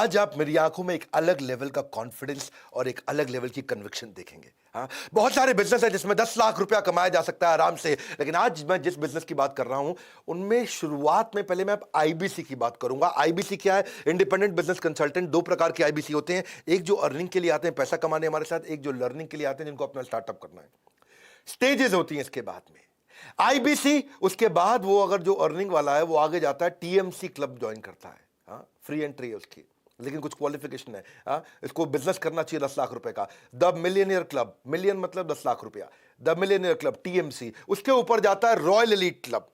आज आप मेरी आंखों में एक अलग लेवल का कॉन्फिडेंस और एक अलग लेवल की कन्विक्शन देखेंगे। हाँ, बहुत सारे बिजनेस है जिसमें 10 लाख रुपया कमाया जा सकता है आराम से, लेकिन आज मैं जिस बिजनेस की बात कर रहा हूं उनमें शुरुआत में पहले मैं आईबीसी की बात करूंगा। आईबीसी क्या है? Independent business consultant. दो प्रकार के आईबीसी होते हैं, एक जो अर्निंग के लिए आते हैं पैसा कमाने हमारे साथ, एक जो लर्निंग के लिए आते हैं जिनको अपना स्टार्टअप करना है। स्टेजेस होती हैं इसके बाद में आईबीसी, उसके बाद वो अगर जो अर्निंग वाला है वो आगे जाता है टीएमसी क्लब ज्वाइन करता है। हाँ, फ्री एंट्री है उसकी, लेकिन कुछ क्वालिफिकेशन है। हाँ, इसको बिजनेस करना चाहिए 10 लाख रुपए का। द मिलियनियर क्लब, मिलियन मतलब 10 लाख रुपया, द मिलियनियर क्लब टीएमसी। उसके ऊपर जाता है royal elite club.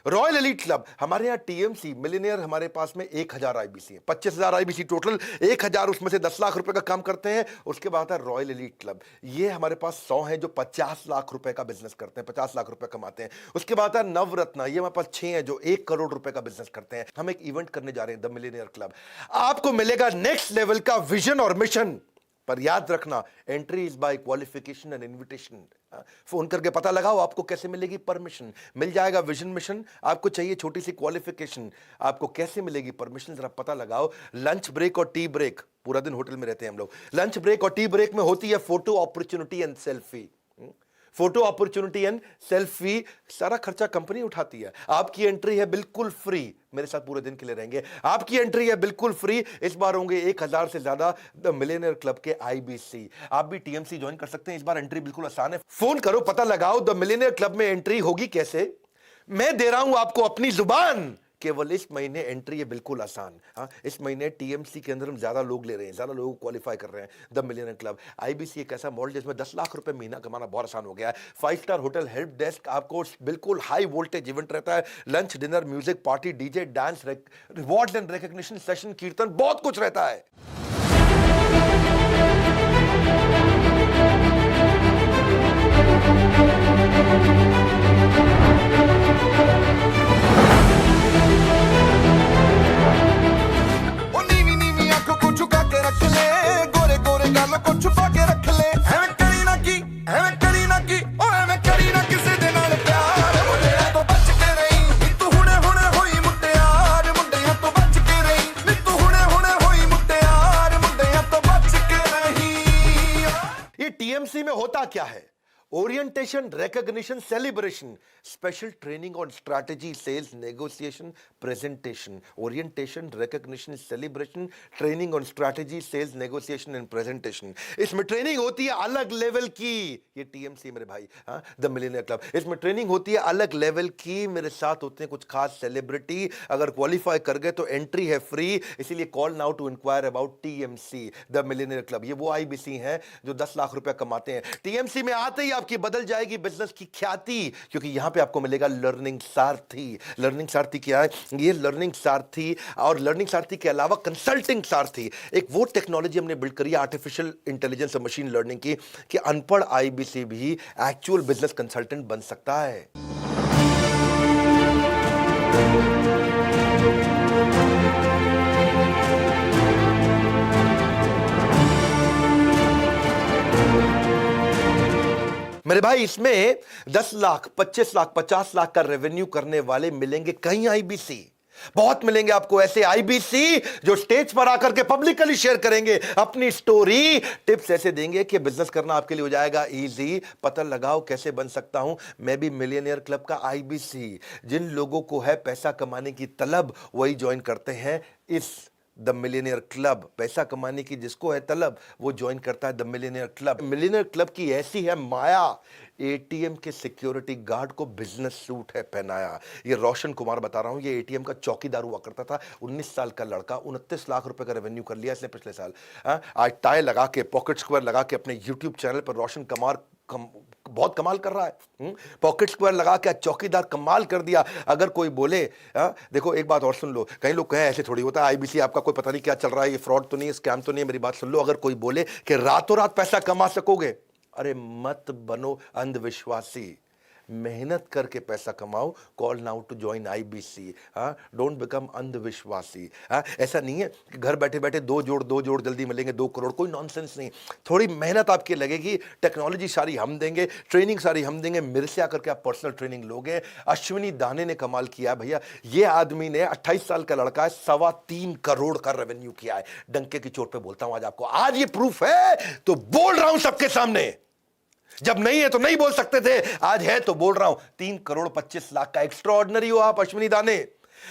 Royal elite club, हमारे यहाँ टीएमसी मिलियनियर, हमारे पास में 1000 आईबीसी है, 25,000 आईबीसी टोटल, 1000 उसमें से 10 लाख रुपए का काम करते हैं। उसके बाद है रॉयल एलीट क्लब, ये हमारे पास 100 है जो 50 लाख रुपए का बिजनेस करते हैं, 50 लाख रुपए कमाते हैं। उसके बाद है नवरत्न, ये हमारे पास 6 है जो 1 करोड़ रुपए का बिजनेस करते हैं। हम एक इवेंट करने जा रहे हैं द मिलियनियर क्लब। आपको मिलेगा नेक्स्ट लेवल का विजन और मिशन, पर याद रखना entry is by qualification and invitation. Phone करके पता लगाओ आपको कैसे मिलेगी परमिशन। मिल जाएगा विजन मिशन, आपको चाहिए छोटी सी क्वालिफिकेशन, आपको कैसे मिलेगी परमिशन जरा पता लगाओ। लंच ब्रेक और टी ब्रेक, पूरा दिन होटल में रहते हैं हम लोग, लंच ब्रेक और टी ब्रेक में होती है photo opportunity and selfie. Photo opportunity and selfie, सारा खर्चा कंपनी उठाती है। आपकी एंट्री है बिल्कुल फ्री, मेरे साथ पूरे दिन के लिए रहेंगे, आपकी एंट्री है बिल्कुल फ्री। इस बार होंगे 1000 से ज्यादा द मिलियनियर क्लब के आईबीसी। आप भी टीएमसी ज्वाइन कर सकते हैं, इस बार एंट्री बिल्कुल आसान है। फोन करो, पता लगाओ द मिलियनियर क्लब में एंट्री होगी कैसे। मैं दे रहा हूं आपको अपनी जुबान, केवल इस महीने एंट्री है बिल्कुल आसान। हाँ, इस महीने टीएमसी के अंदर हम ज्यादा लोग ले रहे हैं, ज्यादा लोग क्वालिफाई कर रहे हैं। द मिलियनियर क्लब आईबीसी एक ऐसा मॉडल जिसमें 10 लाख रुपए महीना कमाना बहुत आसान हो गया है। 5 स्टार होटल, हेल्प डेस्क, आपको बिल्कुल हाई वोल्टेज इवेंट रहता है, lunch dinner music party DJ dance reward and recognition session कीर्तन, बहुत कुछ रहता है। टीएमसी में होता क्या है? Orientation, recognition, celebration, special training on strategy, sales, negotiation, presentation. Orientation, recognition, celebration, training on strategy, sales, negotiation and presentation. इसमें ट्रेनिंग होती है अलग लेवल की, ये टीएमसी मेरे भाई, हाँ, द मिलियनियर क्लब। इसमें ट्रेनिंग होती है अलग लेवल की, मेरे साथ होते हैं कुछ खास सेलिब्रिटी। अगर क्वालिफाई कर गए तो एंट्री है फ्री, इसीलिए call now to inquire about TMC the millionaire club. ये वो आईबीसी हैं जो 10 लाख रुपया कमाते हैं। टीएमसी में आते ही आपकी बदल जाएगी बिजनेस की ख्याति, क्योंकि यहां पे आपको मिलेगा लर्निंग सारथी। लर्निंग सारथी क्या है? ये लर्निंग सारथी और लर्निंग सारथी के अलावा कंसल्टिंग सारथी, एक वो टेक्नोलॉजी हमने बिल्ड करी है आर्टिफिशियल इंटेलिजेंस और मशीन लर्निंग की, कि अनपढ़ आईबीसी भी एक्चुअल बिजनेस कंसल्टेंट बन सकता है। मेरे भाई, इसमें 10 लाख, 25 लाख, 50 लाख का रेवेन्यू करने वाले मिलेंगे कई आईबीसी, बहुत मिलेंगे आपको ऐसे आईबीसी जो स्टेज पर आकर के पब्लिकली शेयर करेंगे अपनी स्टोरी, टिप्स ऐसे देंगे कि बिजनेस करना आपके लिए हो जाएगा इजी। पता लगाओ कैसे बन सकता हूं मैं भी मिलियनियर क्लब का आईबीसी। जिन लोगों को है पैसा कमाने की तलब, वही ज्वाइन करते हैं इस द मिलियनियर क्लब। पैसा कमाने की जिसको है तलब, वो ज्वाइन करता है the millionaire club. Millionaire club की ऐसी है माया, एटीएम के सिक्योरिटी गार्ड को बिजनेस सूट है पहनाया। ये रोशन कुमार बता रहा हूं, ये एटीएम का चौकीदार हुआ करता था, 19 साल का लड़का, 29 लाख रुपए का रेवेन्यू कर लिया इसने पिछले साल। आज टाई लगा के, पॉकेट स्क्वायर लगा के अपने यूट्यूब चैनल पर रोशन कुमार बहुत कमाल कर रहा है। पॉकेट स्क्वायर लगा के चौकीदार कमाल कर दिया। अगर कोई बोले, देखो एक बात और सुन लो, कई लोग कहें ऐसे थोड़ी होता है आईबीसी, आपका कोई पता नहीं क्या चल रहा है, ये फ्रॉड तो नहीं है, स्कैम तो नहीं है। मेरी बात सुन लो, अगर कोई बोले कि रातों रात पैसा कमा सकोगे, अरे मत बनो अंधविश्वासी। मेहनत करके पैसा कमाओ। Call now to join IBC. हाँ, डोंट बिकम अंधविश्वासी। हाँ, ऐसा नहीं है कि घर बैठे बैठे दो जोड़ जल्दी मिलेंगे 2 करोड़, कोई नॉनसेंस नहीं। थोड़ी मेहनत आपकी लगेगी, टेक्नोलॉजी सारी हम देंगे, ट्रेनिंग सारी हम देंगे, मेरे से आकर के आप पर्सनल ट्रेनिंग लोगे। अश्विनी दाने ने कमाल किया भैया, ये आदमी ने 28 साल का लड़का है, 3.25 करोड़ का रेवेन्यू किया है। डंके की चोट पे बोलता हूं आज आपको, आज ये प्रूफ है तो बोल रहा हूं सबके सामने। जब नहीं है तो नहीं बोल सकते थे, आज है तो बोल रहा हूं। 3 करोड़ 25 लाख का एक्स्ट्रा ऑर्डिनरी हो आप अश्विनी दाने।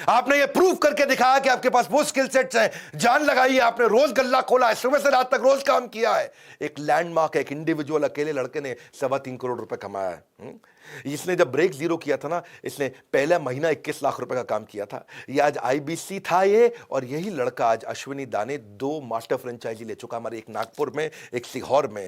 आपने ये प्रूव करके दिखाया कि आपके पास वो स्किल सेट्स हैं। जान लगाई है आपने, रोज गल्ला खोला है, सुबह से रात तक रोज काम किया है। एक लैंडमार्क है, एक इंडिविजुअल अकेले लड़के ने 3.25 करोड़ रुपए कमाया है। इसने जब ब्रेक जीरो किया था ना, इसने पहला महीना 21 लाख रुपए का काम किया था। ये आज आईबीसी था ये, और यही लड़का आज अश्विनी दाने 2 मास्टर फ्रेंचाइजी ले चुका, हमारे एक नागपुर में, एक सीहोर में।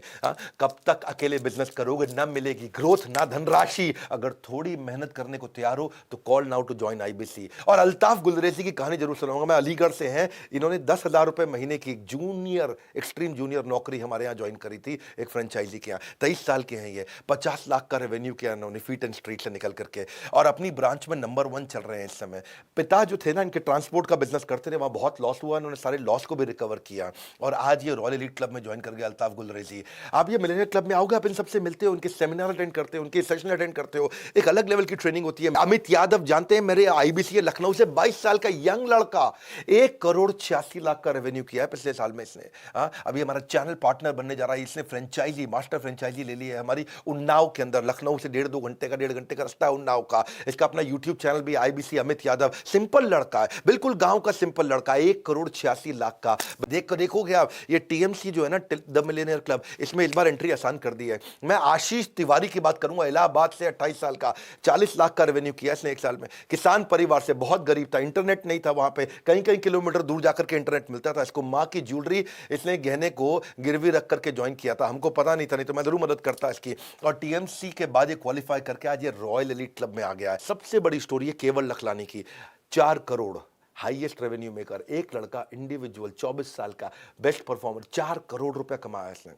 कब तक अकेले बिजनेस करोगे? ना मिलेगी ग्रोथ, ना धनराशि। अगर थोड़ी मेहनत करने को तैयार हो तो call now to join IBC. और अल्ताफ गुलरेजी की कहानी जरूर सुनाऊंगा मैं, अलीगढ़ से हैं। इन्होंने 10,000 रुपए महीने की जूनियर, एक्सट्रीम जूनियर नौकरी हमारे यहाँ ज्वाइन करी थी एक फ्रेंचाइजी के यहाँ। 23 साल के हैं ये, 50 लाख का रेवेन्यू किया फीट एंड स्ट्रीट से निकल करके, और अपनी ब्रांच में नंबर 1 चल रहे हैं इस समय। पिता जो थे ना, इनके ट्रांसपोर्ट का बिजनेस करते थे, वहां बहुत लॉस हुआ, इन्होंने सारे लॉस को भी रिकवर किया, और आज ये रॉयल एलीट क्लब में ज्वाइन कर गया अल्ताफ गुलरेजी। आप ये मिलेनियर क्लब में आओगे, आप इन सबसे मिलते हो, उनके सेमिनार अटेंड करते हो, उनके सेशन अटेंड करते हो, एक अलग लेवल की ट्रेनिंग होती है। अमित यादव जानते हैं, मेरे आईबीसी लखनऊ से 22 साल का यंग लड़का, 1 करोड़ 86 लाख का रेवेन्यू किया है पिछले साल में इसने। अभी हमारा चैनल पार्टनर बनने जा रहा है। इसने फ्रेंचाइजी, मास्टर फ्रेंचाइजी ले ली है हमारी उन्नाव के अंदर। लखनऊ से 1.5 घंटे का रास्ता है उन्नाव का। इसका अपना यूट्यूब चैनल भी आईबीसी अमित यादव। सिंपल लड़का है, बिल्कुल गांव का सिंपल लड़का है, 1 करोड़ 86 लाख का। देखोगे आप, ये टीएमसी जो है ना, द मिलियनियर क्लब, इसमें इस बार एंट्री आसान कर दी है। मैं आशीष तिवारी की बात करूंगा, इलाहाबाद से, 28 साल का, 40 लाख का रेवेन्यू किया इसने एक साल में। किसान परिवार से, बहुत गरीब था, इंटरनेट नहीं था वहां पे, कई कई किलोमीटर दूर जाकर के इंटरनेट मिलता था इसको। मां की ज्वेलरी इसने गहने को गिरवी रख करके ज्वाइन किया था, हमको पता नहीं था, नहीं तो मैं जरूर मदद करता इसकी। और टीएमसी के बाद ये क्वालिफाई करके आज ये रॉयल एलीट क्लब में आ गया है। सबसे बड़ी स्टोरी है केवल लखलानी की, 4 करोड़ हाईएस्ट रेवेन्यू मेकर, एक लड़का इंडिविजुअल, 24 साल का, बेस्ट परफॉर्मर, 4 करोड़ रुपया कमाया इसने।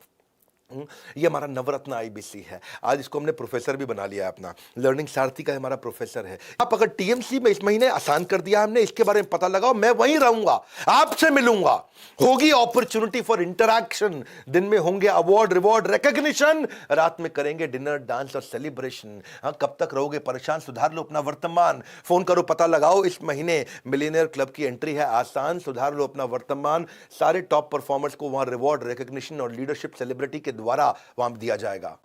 ये हमारा नवरत्न आईबीसी है। आज इसको हमने प्रोफेसर भी बना लिया है अपना, लर्निंग सारथी का हमारा प्रोफेसर है। आप अगर टीएमसी में इस महीने आसान कर दिया हमने, इसके बारे में पता लगाओ, मैं वहीं रहूंगा, आपसे मिलूंगा, होगी अपॉर्चुनिटी फॉर इंटरैक्शन। दिन में होंगे अवार्ड, रिवॉर्ड, रिकॉग्निशन, रात में करेंगे डिनर, डांस और सेलिब्रेशन। कब तक रहोगे परेशान? सुधार लो अपना वर्तमान। फोन करो, पता लगाओ, इस महीने मिलियनियर क्लब की एंट्री है आसान। सुधार लो अपना वर्तमान। सारे टॉप परफॉर्मर्स को वहां रिवॉर्ड, रिकॉग्निशन और लीडरशिप सेलिब्रिटी के द्वारा वहां दिया जाएगा।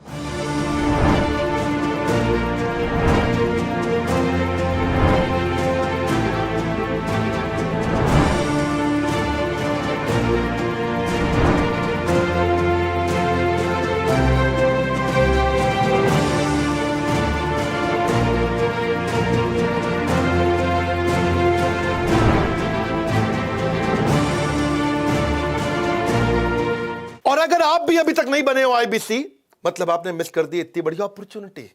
और अगर आप भी अभी तक नहीं बने हो आईबीसी, मतलब आपने मिस कर दी इतनी बड़ी अपॉर्चुनिटी।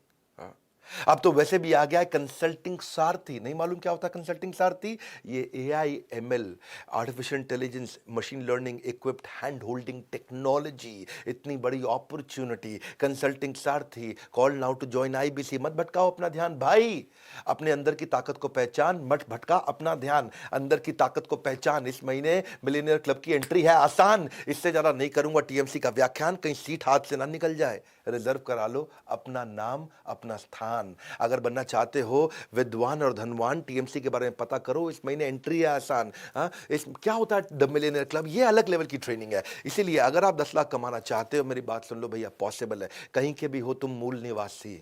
अब तो वैसे भी आ गया है कंसल्टिंग सारथी। नहीं मालूम क्या होता है कंसल्टिंग सारथी? ये AI, ML, artificial intelligence, machine learning equipped hand holding technology, इतनी बड़ी opportunity, consulting Sarthi. Call now to join IBC. मत भटकाओ अपना ध्यान भाई, अपने अंदर की ताकत को पहचान, मत भटका अपना ध्यान, अंदर की ताकत को पहचान। इस महीने मिलियनियर क्लब की एंट्री है आसान, इससे ज्यादा नहीं करूंगा टीएमसी का व्याख्यान, कहीं सीट हाथ से ना निकल जाए। रिजर्व करा लो अपना नाम, अपना स्थान। अगर बनना चाहते हो विद्वान और धनवान, टीएमसी के बारे में पता करो, इस महीने एंट्री है आसान। इस क्या होता है द मिलियनियर क्लब? ये अलग लेवल की ट्रेनिंग है। इसीलिए अगर आप 10 लाख कमाना चाहते हो, मेरी बात सुन लो भैया, पॉसिबल है। कहीं के भी हो तुम मूल निवासी,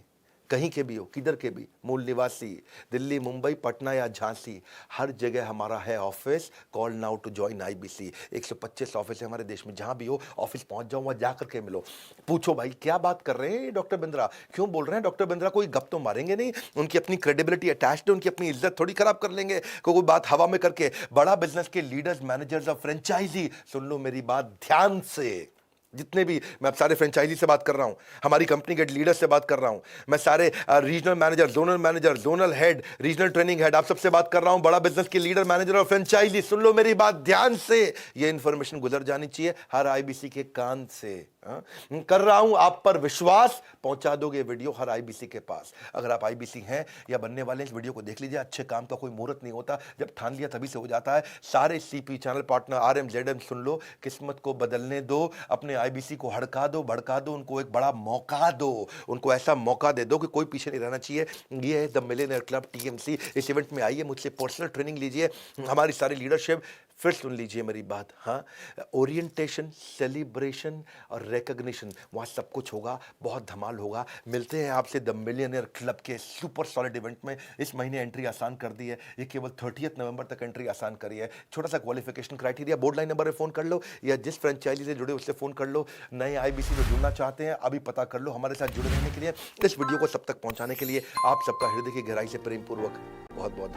कहीं के भी हो, किधर के भी मूल निवासी, दिल्ली, मुंबई, पटना या झांसी, हर जगह हमारा है office. Call now to join IBC. 125 office है हमारे देश में, जहां भी हो ऑफिस पहुंच जाओ, वहां जाकर के मिलो। पूछो भाई क्या बात कर रहे हैं डॉक्टर बिंद्रा, क्यों बोल रहे हैं डॉक्टर बिंद्रा? कोई गप तो मारेंगे नहीं, उनकी अपनी क्रेडिबिलिटी अटैच्ड है, उनकी अपनी इज्जत थोड़ी खराब कर लेंगे कोई बात हवा में करके। बड़ा बिजनेस के लीडर्स, मैनेजर्स और फ्रेंचाइजी, सुन लो मेरी बात ध्यान से। जितने भी, मैं अब सारे फ्रेंचाइजी से बात कर रहा हूं, हमारी कंपनी के लीडर से बात कर रहा हूं, मैं सारे regional manager, zonal head, regional training head, आप सबसे बात कर रहा हूं, बड़ा बिजनेस के लीडर, मैनेजर और फ्रेंचाइजी, सुन लो मेरी बात ध्यान से। ये इंफॉर्मेशन गुजर जानी चाहिए हर आईबीसी के कान से। हाँ? कर रहा हूं आप पर विश्वास, पहुंचा दोगे वीडियो हर आईबीसी के पास। अगर आप आईबीसी हैं या बनने वाले हैं, इस वीडियो को देख लीजिए। अच्छे काम का कोई मुहूर्त नहीं होता, जब ठान लिया तभी से हो जाता है। सारे सीपी चैनल पार्टनर आरएम जेडएम सुन लो, किस्मत को बदलने दो, अपने आईबीसी को हड़का दो, भड़का दो, उनको एक बड़ा मौका दो, उनको ऐसा मौका दे दो कि कोई पीछे नहीं रहना चाहिए। ये है द मिलियनेयर क्लब टीएमसी। इस इवेंट में आइए, मुझसे पर्सनल ट्रेनिंग लीजिए, हमारी सारी लीडरशिप। फिर सुन लीजिए मेरी बात, हाँ, ओरिएंटेशन, सेलिब्रेशन और रिकग्निशन, वहाँ सब कुछ होगा, बहुत धमाल होगा। मिलते हैं आपसे द मिलियनेयर क्लब के सुपर सॉलिड इवेंट में। इस महीने एंट्री आसान कर दी है, ये केवल 30 नवंबर तक एंट्री आसान करी है। छोटा सा qualification criteria, board line number पे फ़ोन कर लो या जिस फ्रेंचाइजी से जुड़े उससे फ़ोन कर लो। नए आईबीसी में जुड़ना चाहते हैं, अभी पता कर लो। हमारे साथ जुड़े रहने के लिए, इस वीडियो को सब तक पहुँचाने के लिए आप सबका हृदय की गहराई से प्रेमपूर्वक बहुत बहुत